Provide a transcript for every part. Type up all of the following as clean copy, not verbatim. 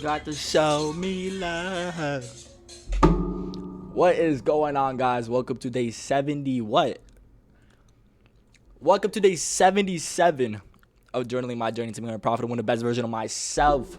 got to show me love. What is going on, guys? Welcome to day 70. What? Welcome to day 77 of Journaling My Journey to Becoming a Profitable and the best version of myself.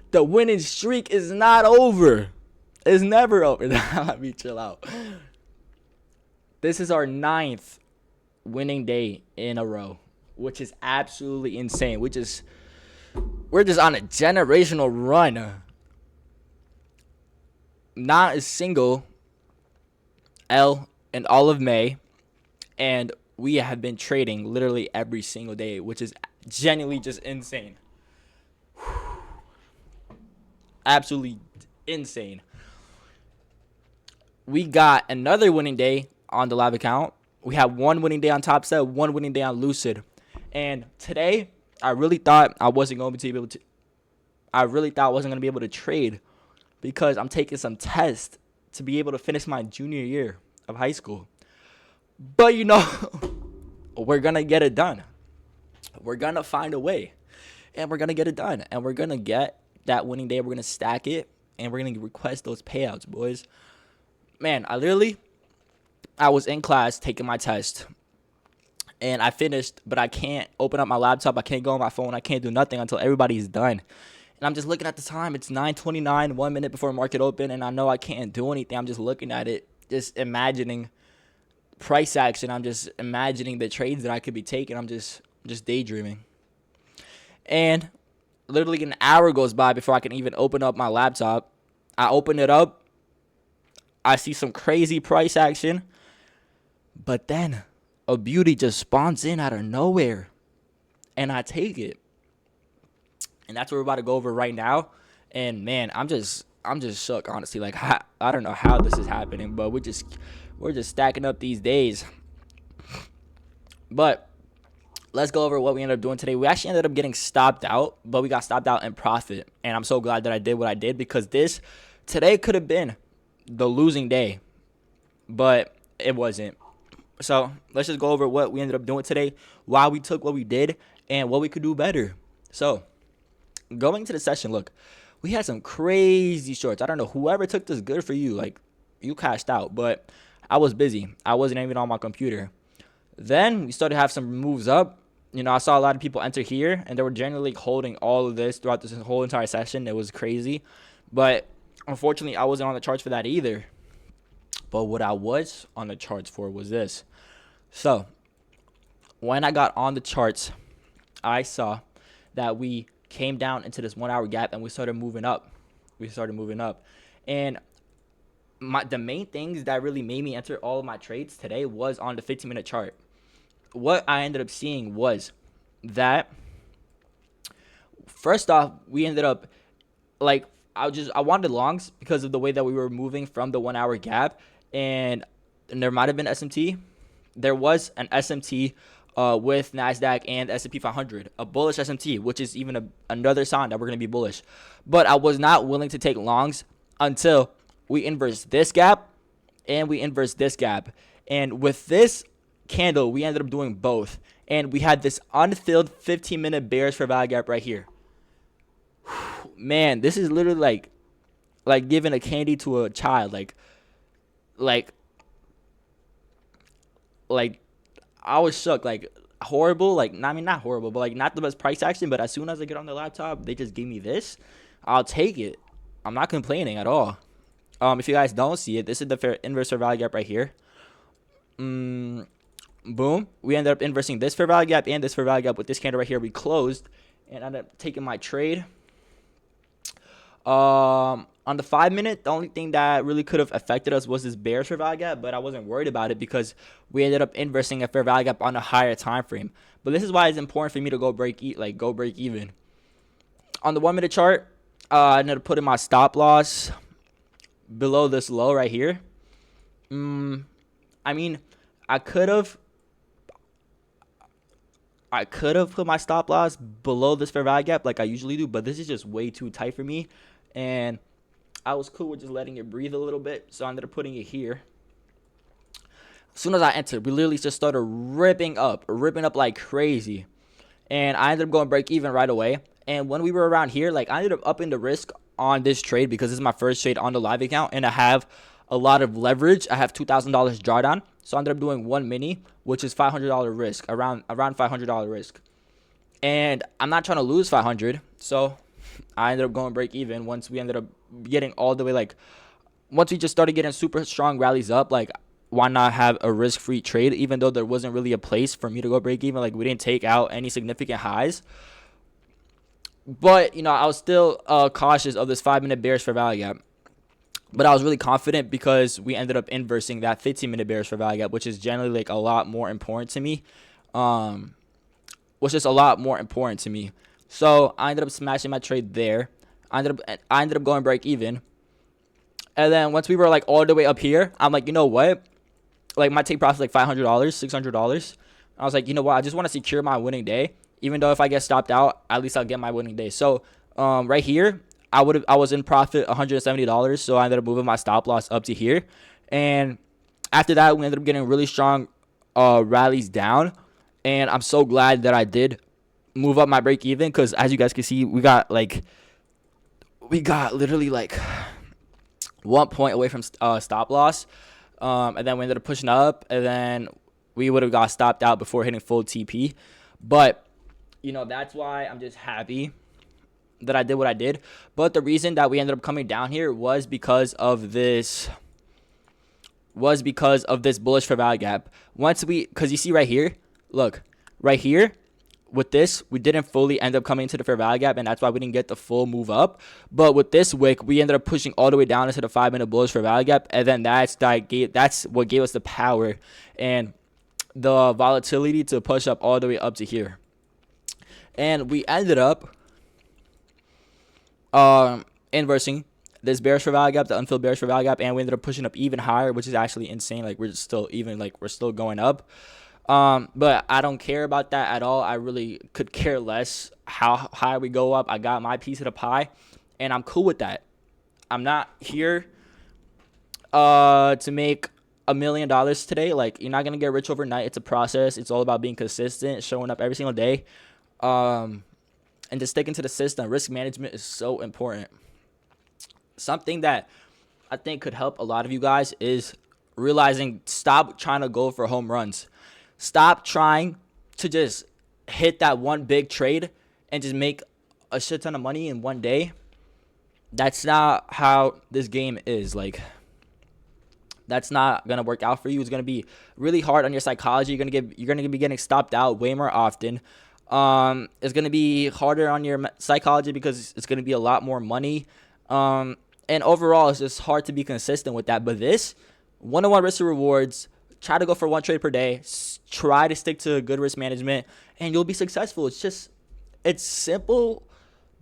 The winning streak is not over. It's never over. Let me chill out. This is our 9th winning day in a row, which is absolutely insane. We're just on a generational run. Not a single L in all of May, and we have been trading literally every single day, which is genuinely just insane. Absolutely insane. We got another winning day on the live account. We have one winning day on Top Step, one winning day on Lucid. And today, I really thought I wasn't going to be able to trade because I'm taking some tests to be able to finish my junior year of high school. But we're going to get it done. We're going to find a way. And we're going to get it done. And we're going to get that winning day. We're going to stack it. And we're going to request those payouts, boys. Man, I was in class taking my test. And I finished, but I can't open up my laptop. I can't go on my phone. I can't do nothing until everybody's done. And I'm just looking at the time. It's 9:29, 1 minute before market open, and I know I can't do anything. I'm just looking at it, just imagining price action. I'm just imagining the trades that I could be taking. I'm just daydreaming. And literally an hour goes by before I can even open up my laptop. I open it up. I see some crazy price action. But then a beauty just spawns in out of nowhere. And I take it. And that's what we're about to go over right now. And man, I'm just shook, honestly. Like, I don't know how this is happening, but we're just stacking up these days. But let's go over what we ended up doing today. We actually ended up getting stopped out, but we got stopped out in profit. And I'm so glad that I did what I did because today could have been the losing day, but it wasn't. So let's just go over what we ended up doing today, why we took what we did, and what we could do better. So going to the session, look, we had some crazy shorts. I don't know, whoever took this, good for you. Like, you cashed out, but I was busy. I wasn't even on my computer. Then we started to have some moves up. I saw a lot of people enter here, and they were generally holding all of this throughout this whole entire session. It was crazy. But unfortunately, I wasn't on the charts for that either. But what I was on the charts for was this. So when I got on the charts, I saw that we came down into this 1 hour gap and we started moving up. And the main things that really made me enter all of my trades today was on the 15-minute chart. What I ended up seeing was that, first off, we ended up, like, I wanted longs because of the way that we were moving from the 1 hour gap. And there might have been SMT. There was an SMT with NASDAQ and S&P 500, a bullish SMT, which is even another sign that we're going to be bullish. But I was not willing to take longs until we inverse this gap and we inverse this gap. And with this candle, we ended up doing both. And we had this unfilled 15-minute bearish fair value gap right here. Man, this is literally like giving a candy to a child. Like I was shook. Like, horrible. Like, not horrible, but like not the best price action. But as soon as I get on the laptop, they just give me this. I'll take it. I'm not complaining at all. If you guys don't see it, this is the inverse fair value gap right here. Boom. We ended up inversing this fair value gap and this fair value gap with this candle right here. We closed and ended up taking my trade. On the 5 minute, the only thing that really could have affected us was this bearish fair value gap, but I wasn't worried about it because we ended up inversing a fair value gap on a higher time frame. But this is why it's important for me to go break even. On the 1 minute chart, I ended up putting my stop loss below this low right here. I could have put my stop loss below this fair value gap like I usually do, but this is just way too tight for me. And I was cool with just letting it breathe a little bit, so I ended up putting it here. As soon as I entered, we literally just started ripping up like crazy. And I ended up going break even right away. And when we were around here, like I ended up upping the risk on this trade because this is my first trade on the live account and I have a lot of leverage. I have $2,000 drawdown. So I ended up doing one mini, which is $500 risk, around $500 risk. And I'm not trying to lose 500. So I ended up going break even once we ended up getting all the way, like, once we just started getting super strong rallies up, like, why not have a risk-free trade, even though there wasn't really a place for me to go break even. Like, we didn't take out any significant highs. But, I was still cautious of this 5-minute bearish fair value gap. But I was really confident because we ended up inversing that 15-minute bearish fair value gap, which is generally, like, a lot more important to me. So I ended up smashing my trade there. I ended up going break even. And then once we were, like, all the way up here, I'm like, you know what? Like, my take profit like $500, $600. I was like, you know what? I just want to secure my winning day. Even though if I get stopped out, at least I'll get my winning day. So right here, I was in profit $170. So I ended up moving my stop loss up to here. And after that, we ended up getting really strong rallies down. And I'm so glad that I did move up my break even, because as you guys can see, we got literally like 1 point away from stop loss. And then we ended up pushing up, and then we would have got stopped out before hitting full TP. But that's why I'm just happy that I did what I did. But the reason that we ended up coming down here was because of this bullish fair value gap. Because you see right here, look, right here, with this, we didn't fully end up coming into the fair value gap, and that's why we didn't get the full move up. But with this wick, we ended up pushing all the way down into the 5-minute bullish fair value gap, and then that's what gave us the power and the volatility to push up all the way up to here. And we ended up inversing this bearish fair value gap, the unfilled bearish fair value gap, and we ended up pushing up even higher, which is actually insane. Like, we're still going up. But I don't care about that at all. I really could care less how high we go up. I got my piece of the pie, and I'm cool with that. I'm not here to make $1 million today. Like, you're not gonna get rich overnight. It's a process. It's all about being consistent, showing up every single day, and just sticking to the system. Risk management is so important. Something that I think could help a lot of you guys is realizing, stop trying to go for home runs. Stop trying to just hit that one big trade and just make a shit ton of money in one day. That's not how this game is. Like, that's not gonna work out for you. It's gonna be really hard on your psychology. You're gonna be getting stopped out way more often. It's gonna be harder on your psychology because it's gonna be a lot more money. And overall, it's just hard to be consistent with that. But this 101 risk to rewards. Try to go for one trade per day. Try to stick to good risk management, and you'll be successful. It's simple,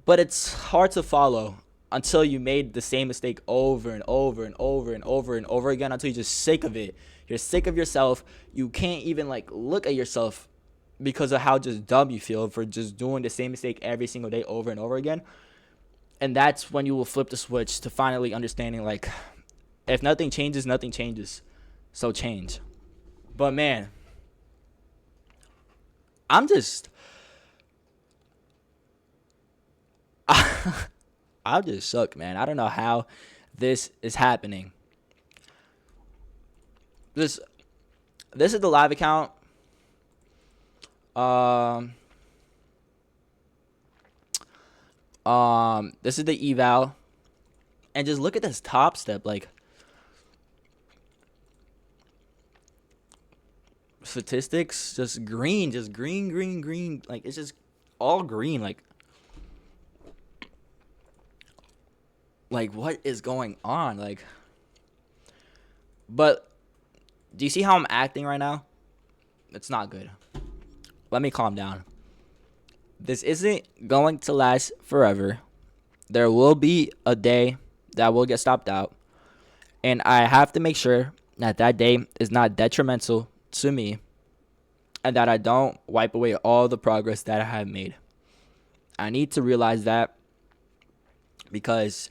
but it's hard to follow until you made the same mistake over and over and over and over and over again, until you're just sick of it. You're sick of yourself. You can't even look at yourself because of how just dumb you feel for just doing the same mistake every single day over and over again. And that's when you will flip the switch to finally understanding, if nothing changes, nothing changes. So change. But man, I'm just shook, man. I don't know how this is happening. This is the live account. This is the eval. And just look at this top step, statistics, just green. Like, it's just all green. Like what is going on? But do you see how I'm acting right now? It's not good. Let me calm down. This isn't going to last forever. There will be a day that will get stopped out, and I have to make sure that day is not detrimental to me, and that I don't wipe away all the progress that I have made. I need to realize that, because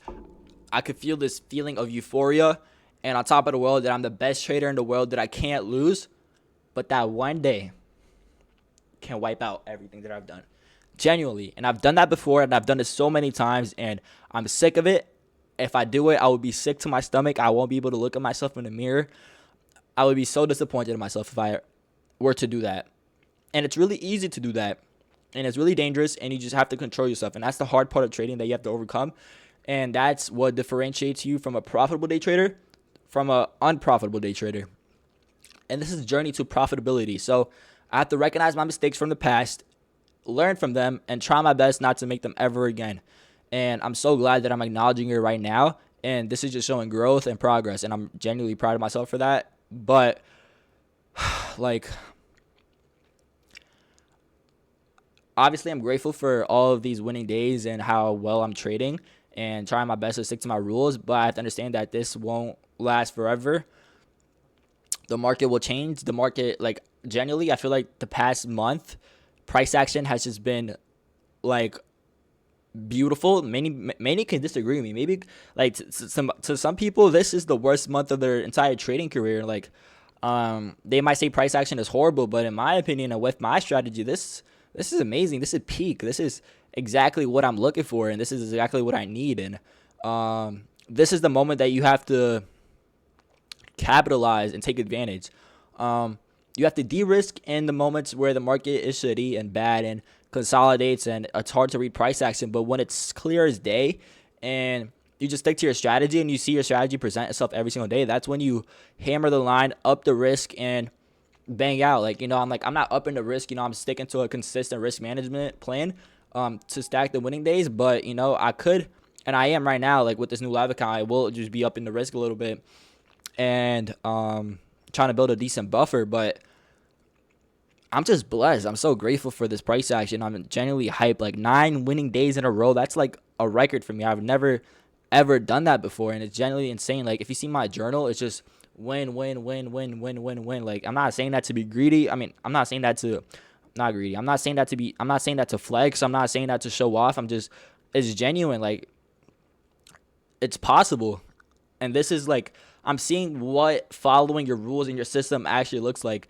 I could feel this feeling of euphoria and on top of the world, that I'm the best trader in the world, that I can't lose. But that one day can wipe out everything that I've done. Genuinely. And I've done that before, and I've done it so many times, and I'm sick of it. If I do it, I would be sick to my stomach. I won't be able to look at myself in the mirror. I would be so disappointed in myself if I were to do that. And it's really easy to do that. And it's really dangerous, and you just have to control yourself. And that's the hard part of trading that you have to overcome. And that's what differentiates you from a profitable day trader from an unprofitable day trader. And this is a journey to profitability. So I have to recognize my mistakes from the past, learn from them, and try my best not to make them ever again. And I'm so glad that I'm acknowledging it right now. And this is just showing growth and progress. And I'm genuinely proud of myself for that. But, like, obviously, I'm grateful for all of these winning days and how well I'm trading and trying my best to stick to my rules. But I have to understand that this won't last forever. The market will change. The market, like, generally, I feel like the past month, price action has just been, like, beautiful. Many can disagree with me. Maybe, like, to some people, this is the worst month of their entire trading career. Like, they might say price action is horrible, but in my opinion and with my strategy, this is amazing. This is peak. This is exactly what I'm looking for, and this is exactly what I need. And this is the moment that you have to capitalize and take advantage. You have to de-risk in the moments where the market is shitty and bad and consolidates and it's hard to read price action. But when it's clear as day and you just stick to your strategy and you see your strategy present itself every single day, that's when you hammer the line, up the risk, and bang out. Like, I'm not upping the risk. I'm sticking to a consistent risk management plan to stack the winning days. But, I could, and I am right now, like with this new live account, I will just be upping the risk a little bit and trying to build a decent buffer. But I'm just blessed. I'm so grateful for this price action. I'm genuinely hyped. Like 9 winning days in a row. That's like a record for me. I've never ever done that before, and it's genuinely insane. Like if you see my journal, it's just win, win, win, win, win, win, win. Like I'm not saying that to be greedy. I mean, I'm not saying that to not greedy. I'm not saying that to flex. I'm not saying that to show off. It's genuine. Like it's possible. And this is like I'm seeing what following your rules and your system actually looks like.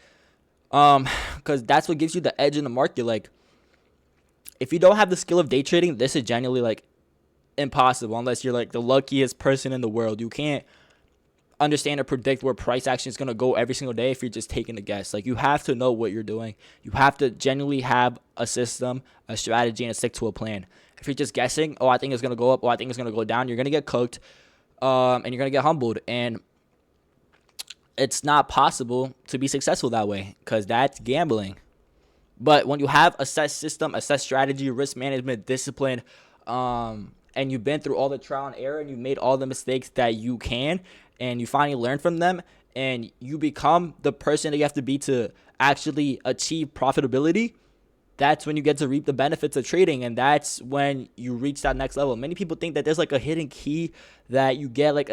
Because that's what gives you the edge in the market. Like, if you don't have the skill of day trading, this is genuinely like impossible unless you're like the luckiest person in the world. You can't understand or predict where price action is gonna go every single day if you're just taking a guess. Like, you have to know what you're doing. You have to genuinely have a system, a strategy, and stick to a plan. If you're just guessing, I think it's gonna go up, I think it's gonna go down, you're gonna get cooked, and you're gonna get humbled. And it's not possible to be successful that way because that's gambling. But when you have a set system, a set strategy, risk management, discipline, and you've been through all the trial and error and you made all the mistakes that you can and you finally learn from them and you become the person that you have to be to actually achieve profitability, that's when you get to reap the benefits of trading, and that's when you reach that next level. Many people think that there's like a hidden key that you get, like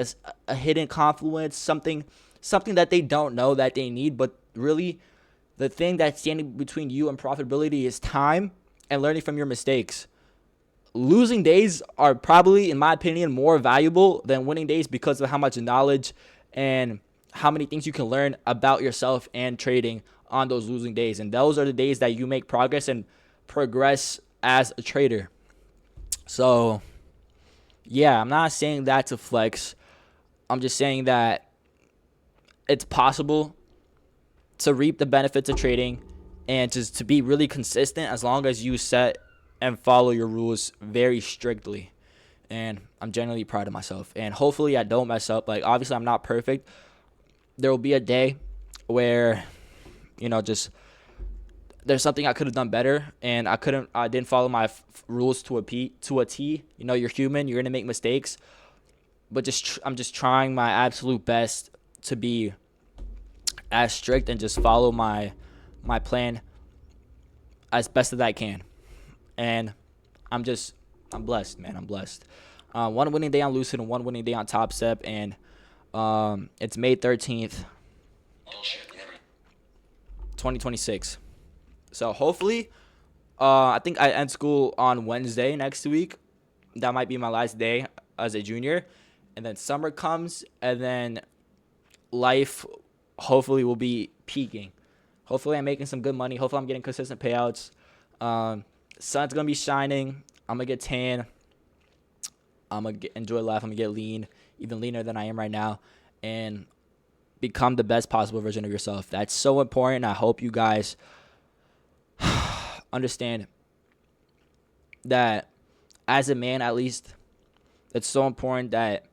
a hidden confluence, something that they don't know that they need. But really, the thing that's standing between you and profitability is time and learning from your mistakes. Losing days are probably, in my opinion, more valuable than winning days because of how much knowledge and how many things you can learn about yourself and trading on those losing days. And those are the days that you make progress and progress as a trader. So, yeah, I'm not saying that to flex. I'm just saying that it's possible to reap the benefits of trading and just to be really consistent as long as you set and follow your rules very strictly. And I'm genuinely proud of myself. And hopefully I don't mess up. Like, obviously I'm not perfect. There will be a day where, just there's something I could have done better and I didn't follow my rules to a T. You're human, you're going to make mistakes. But I'm just trying my absolute best to be as strict and just follow my plan as best as I can. And I'm blessed, man. I'm blessed. One winning day on Lucid and one winning day on Top Step, and it's May 13th, 2026. So hopefully, I think I end school on Wednesday next week. That might be my last day as a junior. And then summer comes, and then life hopefully will be peaking. Hopefully I'm making some good money. Hopefully I'm getting consistent payouts. Sun's gonna be shining. I'm gonna get tan. I'm gonna enjoy life. I'm gonna get lean, even leaner than I am right now, and become the best possible version of yourself. That's so important. I hope you guys understand that as a man, at least, it's so important that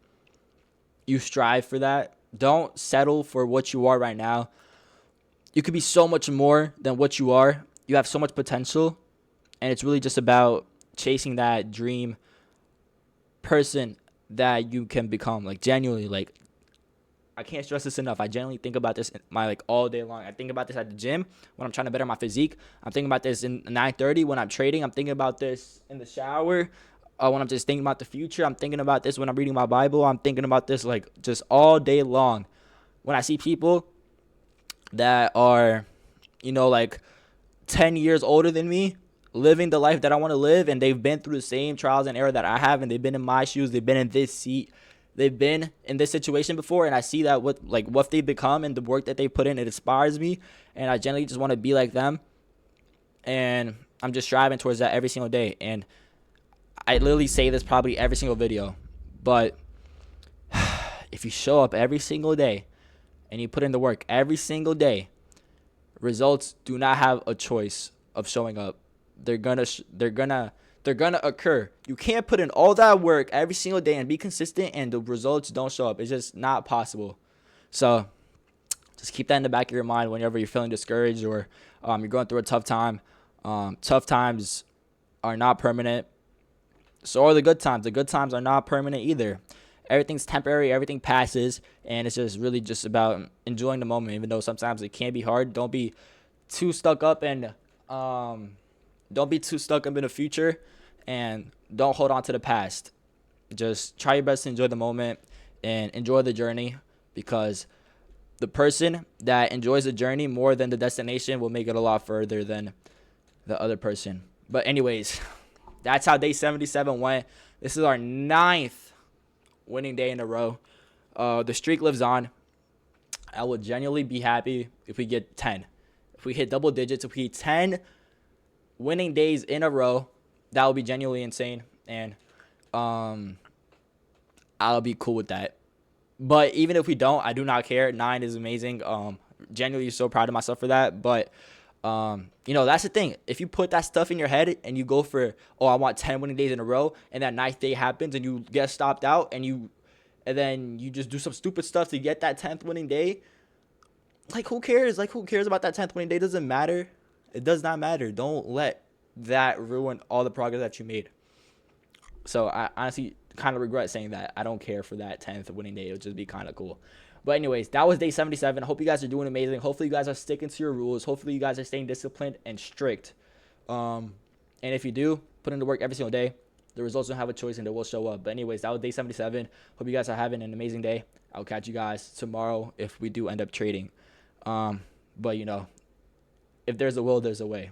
you strive for that. Don't settle for what you are right now. You could be so much more than what you are. You have so much potential, and it's really just about chasing that dream person that you can become. Like, genuinely, like, I can't stress this enough. I genuinely think about this all day long. I think about this at the gym when I'm trying to better my physique. I'm thinking about this in 9:30 when I'm trading. I'm thinking about this in the shower. When I'm just thinking about the future. I'm thinking about this when I'm reading my Bible. I'm thinking about this like just all day long. When I see people that are, like 10 years older than me, living the life that I want to live, and they've been through the same trials and error that I have, and they've been in my shoes, they've been in this seat, they've been in this situation before, and I see that what they've become and the work that they put in, it inspires me, and I generally just want to be like them, and I'm just striving towards that every single day. And I literally say this probably every single video, but if you show up every single day and you put in the work every single day, results do not have a choice of showing up. They're gonna occur. You can't put in all that work every single day and be consistent and the results don't show up. It's just not possible. So just keep that in the back of your mind whenever you're feeling discouraged or you're going through a tough time. Tough times are not permanent. So are the good times. The good times are not permanent either. Everything's temporary. Everything passes. And it's just really just about enjoying the moment, even though sometimes it can be hard. Don't be too stuck up in the future, and don't hold on to the past. Just try your best to enjoy the moment and enjoy the journey, because the person that enjoys the journey more than the destination will make it a lot further than the other person. But anyways, that's how day 77 went. This is our 9th winning day in a row. The streak lives on. I would genuinely be happy if we get 10. If we hit double digits, if we hit 10 winning days in a row, that would be genuinely insane. And I'll be cool with that. But even if we don't, I do not care. 9 is amazing. Genuinely so proud of myself for that. But that's the thing. If you put that stuff in your head and you go for, I want 10 winning days in a row, and that 9th day happens and you get stopped out and then you just do some stupid stuff to get that 10th winning day, like, who cares? Like, who cares about that 10th winning day? It doesn't matter. It does not matter. Don't let that ruin all the progress that you made. So I honestly kind of regret saying that. I don't care for that 10th winning day. It would just be kind of cool. But anyways, that was day 77. I hope you guys are doing amazing. Hopefully you guys are sticking to your rules. Hopefully you guys are staying disciplined and strict. And if you do, put in the work every single day, the results don't have a choice and they will show up. But anyways, that was day 77. Hope you guys are having an amazing day. I'll catch you guys tomorrow if we do end up trading. But if there's a will, there's a way.